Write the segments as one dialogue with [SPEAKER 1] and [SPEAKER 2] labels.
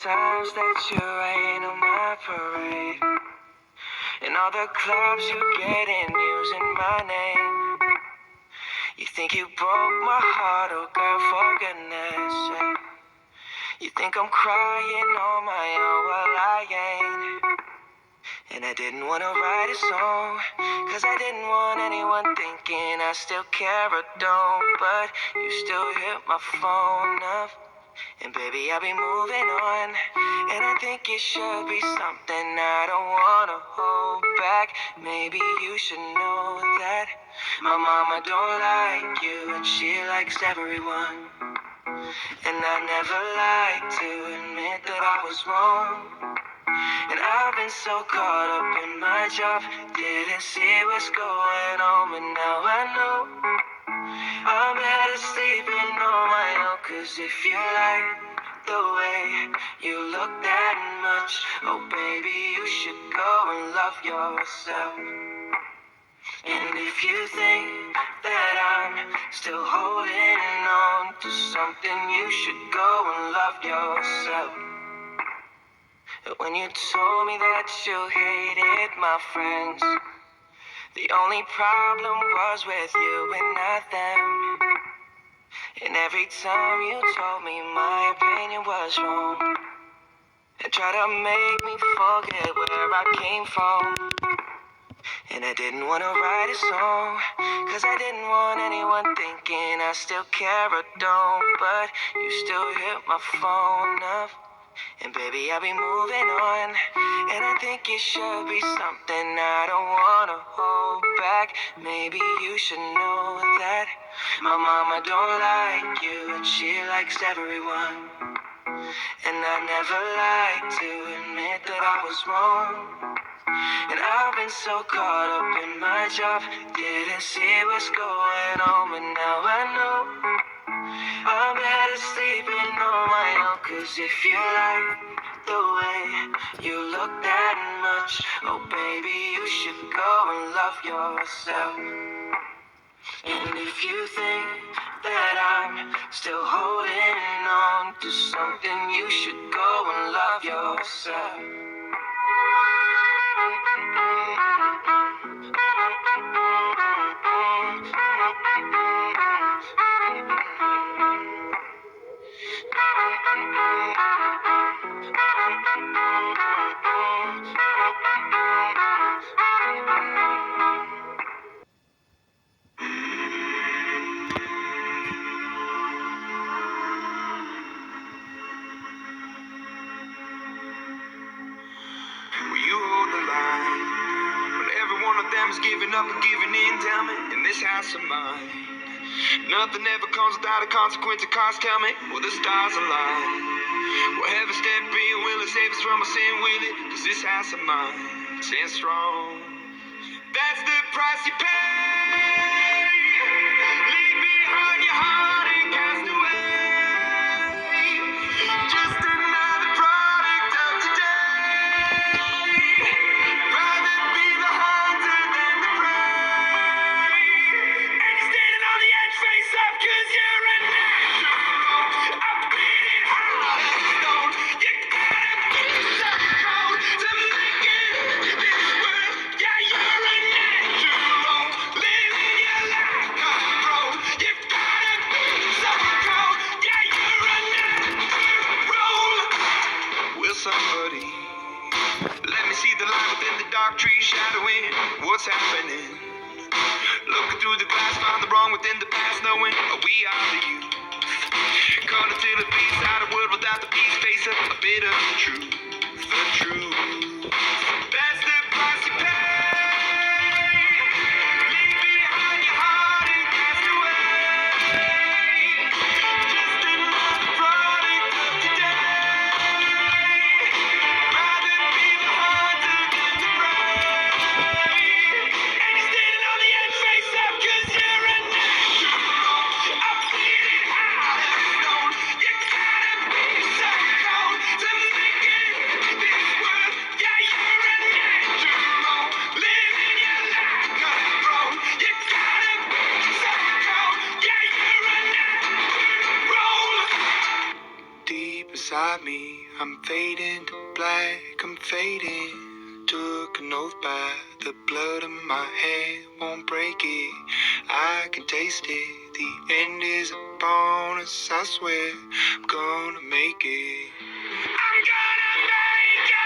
[SPEAKER 1] Times that you rain on my parade, and all the clubs you get in using my name. You think you broke my heart, oh girl, for goodness sake. You think I'm crying on my own, well I ain't. And I didn't wanna write a song, cause I didn't want anyone thinking I still care or don't. But you still hit my phone up, and baby, I'll be moving on. And I think it should be something I don't wanna hold back. Maybe you should know that my mama don't like you, and she likes everyone. And I never like to admit that I was wrong. And I've been so caught up in my job, didn't see what's going on, but now I know I'm better sleeping on my own. Cause if you like the way you look that much, oh baby, you should go and love yourself. And if you think that I'm still holding on to something, you should go and love yourself. When you told me that you hated my friends, the only problem was with you and not them. And every time you told me my opinion was wrong, and tried to make me forget where I came from. And I didn't want to write a song, cause I didn't want anyone thinking I still care or don't. But you still hit my phone up, and baby, I'll be moving on. And I think it should be something I don't wanna hold back. Maybe you should know that my mama don't like you, and she likes everyone. And I never like to admit that I was wrong. And I've been so caught up in my job, didn't see what's going on, but now I know I'm better sleeping on my own. Cause if you like the way you look that much, oh baby, you should go and love yourself. And if you think that I'm still holding on to something, you should go and love yourself. Will you hold the line when every one of them is giving up and giving in? Tell me, in this house of mine, nothing ever comes without a consequence. The cars tell me, will the stars align? Will heaven step in? Will it save us from our sin? Will it? Cause this house of mine stands strong. That's the price you pay. Leave behind your heart and cast away. Just another product of today. Rather be the hunter than the prey. And you're standing on the edge, face up, cause you're a natural. I'm bleeding hard as stone. You gotta be so cold to make it in this world. Yeah, you're a natural. Living your life control. You gotta be so cold. Yeah, you're a natural. Will somebody let me see the light within the dark trees shadowing what's happening? Looking through the glass, found the wrong within the past, knowing we are the youth. Caught until the peace out of world without the peace, face up a bit of the truth. The truth. That's the price you pay. Leave behind your heart and cast away. Just another product of today. Rather be the hunter than the prey. And you're standing on the edge, face up, cause you're a natural. I'm bleeding hard as stone. You gotta be so cold to make it in this world. Yeah, you're a I'm fading to black, I'm fading. Took an oath by the blood of my hand, won't break it. I can taste it. The end is upon us, I swear. I'm gonna make it. I'm gonna make it.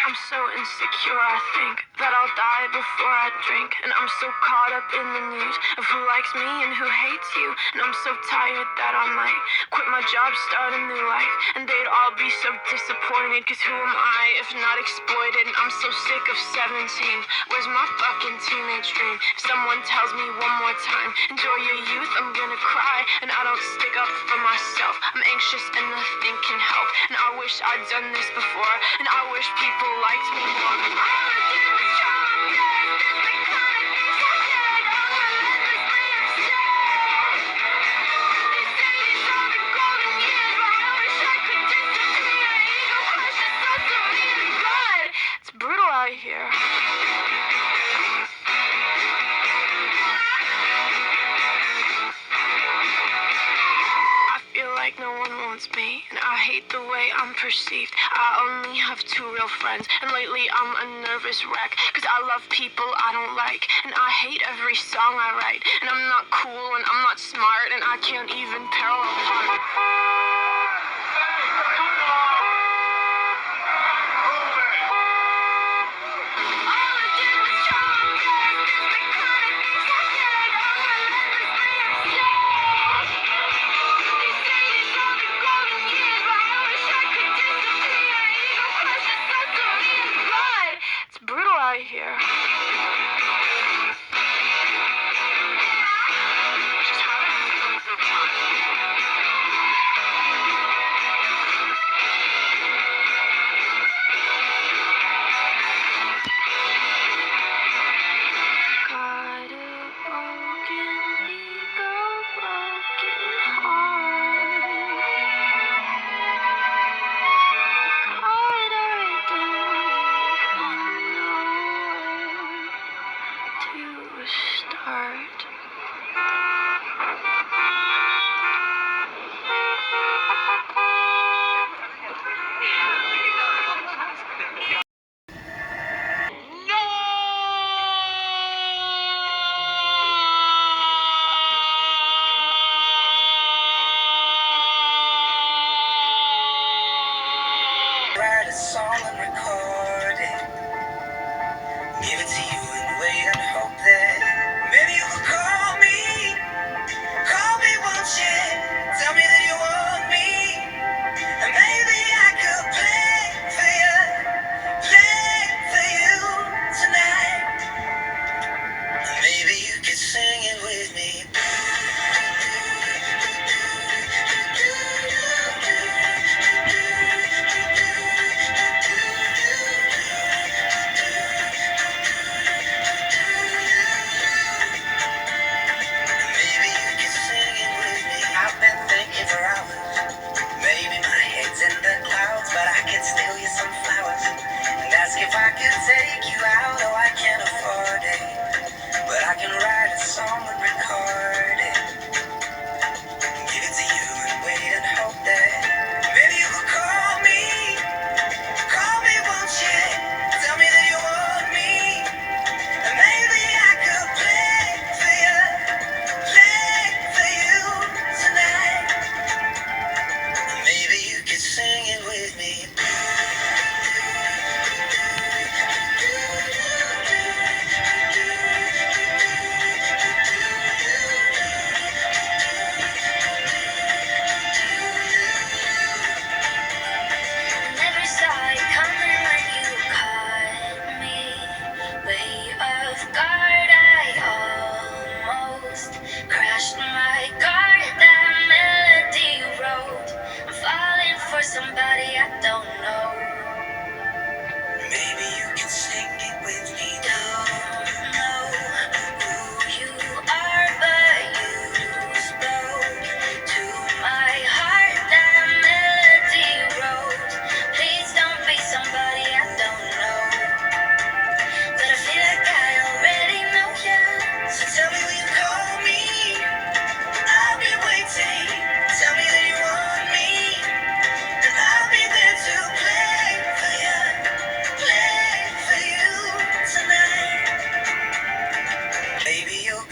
[SPEAKER 1] I'm so insecure, I think that I'll die before I drink. And I'm so caught up in the news of who likes me and who hates you. And I'm so tired that I might quit my job, start a new life. And they'd all be so disappointed, cause who am I if not exploited? And I'm so sick of 17. Where's my fucking teenage dream? If someone tells me one more time, enjoy your youth, I'm gonna cry. And I don't stick up for myself, I'm anxious and nothing can help. And I wish I'd done this before, and I wish people liked me more. All I did was try my best, it's the kind of things I did. I'm relentlessly obsessed. They say these are the golden years, but I wish I could disappear. Ego crushes thoughts of me in blood. It's brutal out here. Like no one wants me, and I hate the way I'm perceived. I only have 2 real friends, and lately I'm a nervous wreck, cause I love people I don't like, and I hate every song I write, and I'm not cool, and I'm not smart, and I can't even parallel park. Here. Got a broken ego, broken heart. God, I don't even know where to start. Write a song and record it, give it to you and wait and hope that maybe you will call me, won't you? Tell me that you want me, and maybe I could play for you tonight, and maybe you could sing it with me.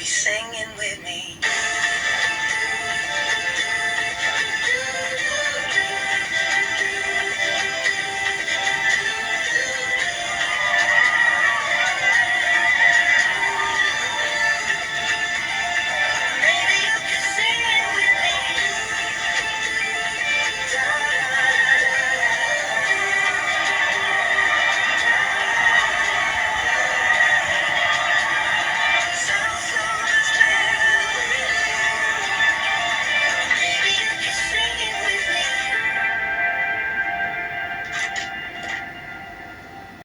[SPEAKER 1] say